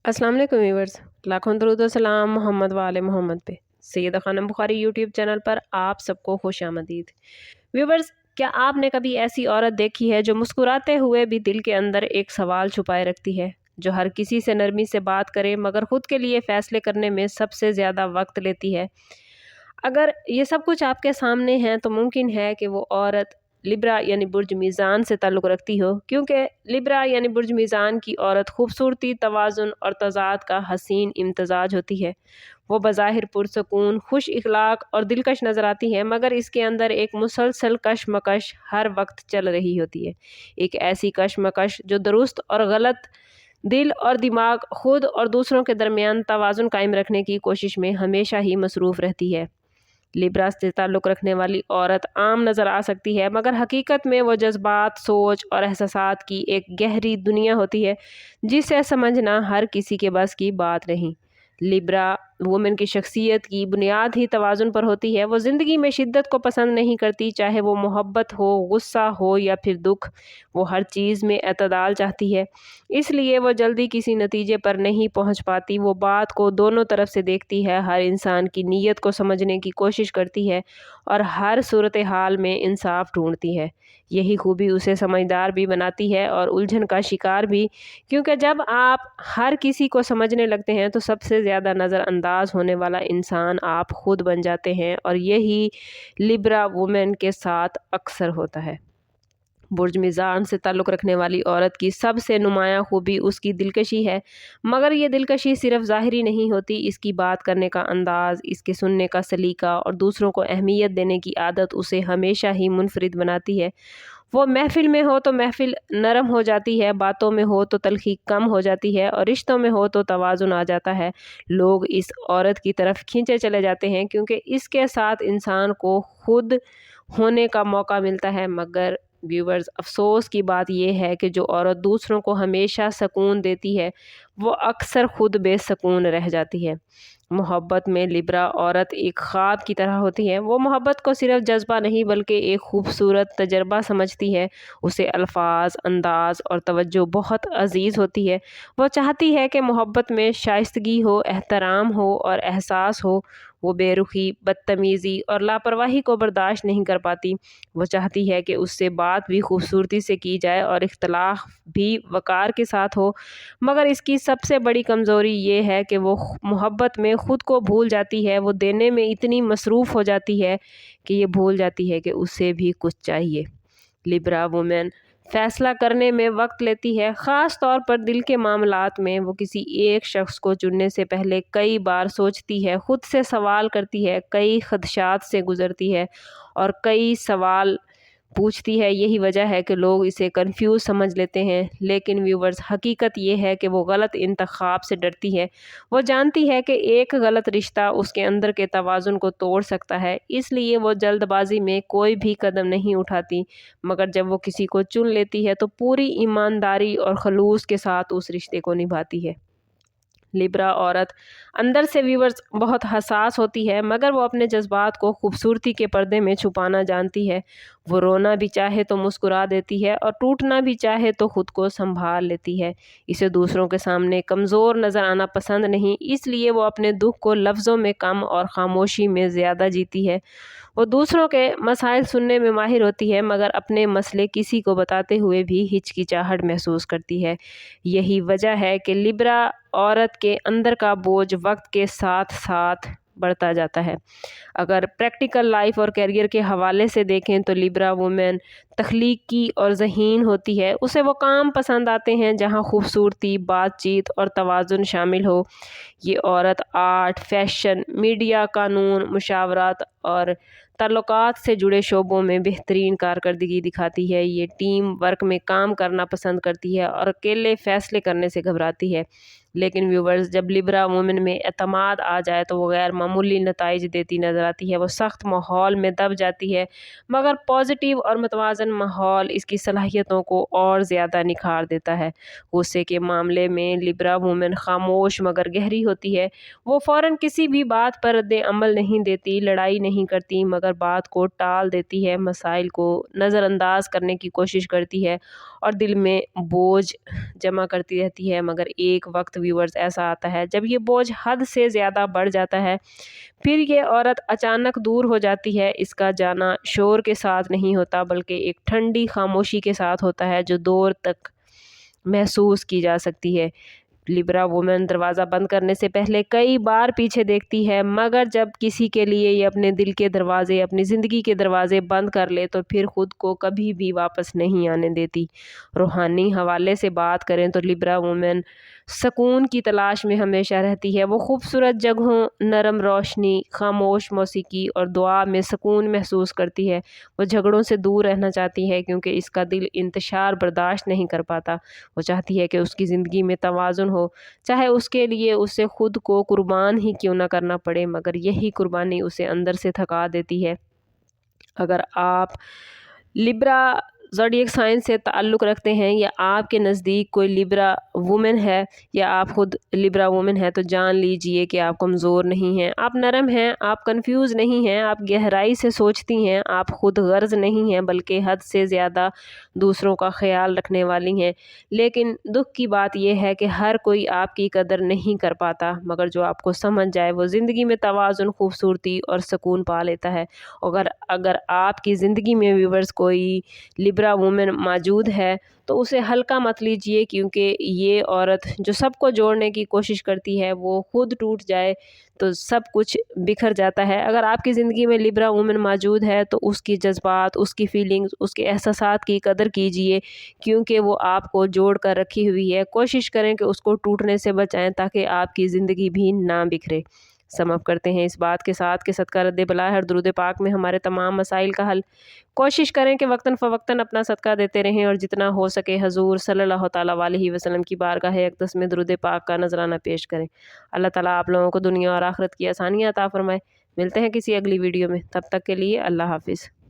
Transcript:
अस्सलाम वालेकुम व्यूवर्स, लाखों दरूद व सलाम मोहम्मद वाले मोहम्मद पे। सैयदा खानम बुखारी यूट्यूब चैनल पर आप सबको खुश आमदीद। व्यूवर्स, क्या आपने कभी ऐसी औरत देखी है जो मुस्कुराते हुए भी दिल के अंदर एक सवाल छुपाए रखती है, जो हर किसी से नरमी से बात करे मगर खुद के लिए फ़ैसले करने में सबसे ज़्यादा वक्त लेती है? अगर ये सब कुछ आपके सामने है तो मुमकिन है कि वो औरत लिब्रा यानी बुर्ज मीज़ान से ताल्लुक़ रखती हो, क्योंकि लिब्रा यानी बुर्ज मीज़ान की औरत खूबसूरती, तवाज़ुन और तज़ाद का हसीन इम्तज़ाज होती है। वो बज़ाहिर पुरसकून, खुश इख़लाक़ और दिलकश नज़र आती है, मगर इसके अंदर एक मुसलसल कशमकश हर वक्त चल रही होती है। एक ऐसी कशमकश जो दुरुस्त और गलत दिल और दिमाग, खुद और दूसरों के दरमियान तवाज़ुन कायम रखने की कोशिश में हमेशा ही मसरूफ़ रहती है। लिब्रा से ताल्लुक़ रखने वाली औरत आम नज़र आ सकती है, मगर हकीकत में वो जज्बात, सोच और एहसासात की एक गहरी दुनिया होती है, जिसे समझना हर किसी के बस की बात नहीं। लिब्रा वुमेन की शख्सियत की बुनियाद ही तवाज़ुन पर होती है। वो ज़िंदगी में शिद्दत को पसंद नहीं करती, चाहे वो मोहब्बत हो, गुस्सा हो या फिर दुख। वो हर चीज़ में एतदाल चाहती है, इसलिए वो जल्दी किसी नतीजे पर नहीं पहुंच पाती। वो बात को दोनों तरफ से देखती है, हर इंसान की नीयत को समझने की कोशिश करती है और हर सूरत हाल में इंसाफ ढूंढती है। यही खूबी उसे समझदार भी बनाती है और उलझन का शिकार भी, क्योंकि जब आप हर किसी को समझने लगते हैं तो सबसे ज़्यादा नज़रअंदाज होने वाला इंसान आप खुद बन जाते हैं, और यही लिब्रा वुमेन के साथ अक्सर होता है। बुर्ज मीज़ान से ताल्लुक़ रखने वाली औरत की सबसे नुमायाँ खूबी उसकी दिलकशी है, मगर ये दिलकशी सिर्फ ज़ाहिरी नहीं होती। इसकी बात करने का अंदाज़, इसके सुनने का सलीका और दूसरों को अहमियत देने की आदत उसे हमेशा ही मुनफरिद बनाती है। वो महफ़िल में हो तो महफ़िल नरम हो जाती है, बातों में हो तो तल्ख़ी कम हो जाती है और रिश्तों में हो तो तवाज़ुन आ जाता है। लोग इस औरत की तरफ खींचे चले जाते हैं, क्योंकि इसके साथ इंसान को खुद होने का मौका मिलता है। मगर व्यूवर्स, अफ़सोस की बात यह है कि जो औरत दूसरों को हमेशा सुकून देती है, वो अक्सर खुद बेसुकून रह जाती है। मोहब्बत में लिब्रा औरत एक ख्वाब की तरह होती है। वो मोहब्बत को सिर्फ जज्बा नहीं बल्कि एक खूबसूरत तजर्बा समझती है। उसे अल्फाज, अंदाज और तवज्जो बहुत अजीज़ होती है। वो चाहती है कि मोहब्बत में शाइस्तगी हो, एहतराम हो और एहसास हो। वो बेरुखी, बदतमीज़ी और लापरवाही को बर्दाश्त नहीं कर पाती। वो चाहती है कि उससे बात भी खूबसूरती से की जाए और इख्तलाफ भी वक़ार के साथ हो, मगर इसकी सबसे बड़ी कमज़ोरी ये है कि वो मोहब्बत में ख़ुद को भूल जाती है। वो देने में इतनी मसरूफ़ हो जाती है कि ये भूल जाती है कि उसे भी कुछ चाहिए। लिब्रा वुमेन फ़ैसला करने में वक्त लेती है, ख़ास तौर पर दिल के मामलात में। वो किसी एक शख्स को चुनने से पहले कई बार सोचती है, ख़ुद से सवाल करती है, कई ख़दशात से गुज़रती है और कई सवाल पूछती है। यही वजह है कि लोग इसे कंफ्यूज समझ लेते हैं, लेकिन व्यूवर्स, हकीकत ये है कि वो गलत इंतखाब से डरती है। वो जानती है कि एक गलत रिश्ता उसके अंदर के तवाज़ुन को तोड़ सकता है, इसलिए वो जल्दबाजी में कोई भी कदम नहीं उठाती। मगर जब वो किसी को चुन लेती है तो पूरी ईमानदारी और खलूस के साथ उस रिश्ते को निभाती है। लिब्रा औरत अंदर से व्यूवर्स बहुत हसास होती है, मगर वो अपने जज्बात को खूबसूरती के पर्दे में छुपाना जानती है। वो रोना भी चाहे तो मुस्कुरा देती है और टूटना भी चाहे तो खुद को संभाल लेती है। इसे दूसरों के सामने कमज़ोर नज़र आना पसंद नहीं, इसलिए वो अपने दुख को लफ्ज़ों में कम और खामोशी में ज़्यादा जीती है। वो दूसरों के मसाइल सुनने में माहिर होती है, मगर अपने मसले किसी को बताते हुए भी हिचकिचाहट महसूस करती है। यही वजह है कि लिब्रा औरत के अंदर का बोझ वक्त के साथ साथ बढ़ता जाता है। अगर प्रैक्टिकल लाइफ और करियर के हवाले से देखें तो लिब्रा वुमेन तख्लीकी और ज़हीन होती है। उसे वो काम पसंद आते हैं जहां खूबसूरती, बातचीत और तवाज़ुन शामिल हो। ये औरत आर्ट, फैशन, मीडिया, कानून, मुशावरत और ताल्लुकात से जुड़े शोबों में बेहतरीन कारकर्दगी दिखाती है। ये टीम वर्क में काम करना पसंद करती है और अकेले फ़ैसले करने से घबराती है। लेकिन व्यूवर्स, जब लिब्रा वुमेन में एतमाद आ जाए तो वो गैर मामूली नताइज देती नज़र आती है। वो सख्त माहौल में दब जाती है, मगर पॉजिटिव और मतवाज़न माहौल इसकी सलाहियतों को और ज़्यादा निखार देता है। गुस्से के मामले में लिब्रा वुमेन खामोश मगर गहरी होती है। वो फ़ौरन किसी भी बात पर रद्द-ए-अमल नहीं देती, लड़ाई नहीं करती, मगर बात को टाल देती है, मसाइल को नज़रअंदाज करने की कोशिश करती है और दिल में बोझ जमा करती रहती है। मगर एक वक्त ویورز ایسا آتا ہے جب یہ بوجھ حد سے زیادہ بڑھ جاتا ہے، پھر یہ عورت اچانک دور ہو جاتی ہے۔ اس کا جانا شور کے ساتھ نہیں ہوتا بلکہ ایک ٹھنڈی خاموشی کے ساتھ ہوتا ہے جو دور تک محسوس کی جا سکتی ہے۔ لبرا وومن دروازہ بند کرنے سے پہلے کئی بار پیچھے دیکھتی ہے، مگر جب کسی کے لیے یہ اپنے دل کے دروازے، اپنی زندگی کے دروازے بند کر لے تو پھر خود کو کبھی بھی واپس نہیں آنے دیتی۔ روحانی حوالے سے بات کریں تو لبرا وومن سکون کی تلاش میں ہمیشہ رہتی ہے۔ وہ خوبصورت جگہوں، نرم روشنی، خاموش موسیقی اور دعا میں سکون محسوس کرتی ہے۔ وہ جھگڑوں سے دور رہنا چاہتی ہے کیونکہ اس کا دل انتشار برداشت نہیں کر پاتا۔ وہ چاہتی ہے کہ اس کی زندگی میں توازن ہو، چاہے اس کے لیے اسے خود کو قربان ہی کیوں نہ کرنا پڑے، مگر یہی قربانی اسے اندر سے تھکا دیتی ہے۔ اگر آپ لبرا زوڈیک سائن سے تعلق رکھتے ہیں یا آپ کے نزدیک کوئی لبرا وومن ہے یا آپ خود لبرا وومن ہے تو جان لیجئے کہ آپ کمزور نہیں ہیں، آپ نرم ہیں، آپ کنفیوز نہیں ہیں، آپ گہرائی سے سوچتی ہیں، آپ خود غرض نہیں ہیں بلکہ حد سے زیادہ دوسروں کا خیال رکھنے والی ہیں۔ لیکن دکھ کی بات یہ ہے کہ ہر کوئی آپ کی قدر نہیں کر پاتا، مگر جو آپ کو سمجھ جائے وہ زندگی میں توازن، خوبصورتی اور سکون پا لیتا ہے۔ اگر آپ کی زندگی میں ویورز کوئی لبرا وومن موجود ہے تو اسے ہلکا مت لیجئے، کیونکہ یہ عورت جو سب کو جوڑنے کی کوشش کرتی ہے وہ خود ٹوٹ جائے تو سب کچھ بکھر جاتا ہے۔ اگر آپ کی زندگی میں لبرا وومن موجود ہے تو اس کی جذبات، اس کی فیلنگز، اس کے احساسات کی قدر کیجئے، کیونکہ وہ آپ کو جوڑ کر رکھی ہوئی ہے۔ کوشش کریں کہ اس کو ٹوٹنے سے بچائیں تاکہ آپ کی زندگی بھی نہ بکھرے۔ سم اپ کرتے ہیں اس بات کے ساتھ کہ صدقہ رد بلا ہر درود پاک میں ہمارے تمام مسائل کا حل۔ کوشش کریں کہ وقتاً فوقتاً اپنا صدقہ دیتے رہیں اور جتنا ہو سکے حضور صلی اللہ تعالیٰ علیہ وسلم کی بارگاہ اقدس میں درود پاک کا نذرانہ پیش کریں۔ اللہ تعالیٰ آپ لوگوں کو دنیا اور آخرت کی آسانیاں عطا فرمائے۔ ملتے ہیں کسی اگلی ویڈیو میں، تب تک کے لیے اللہ حافظ۔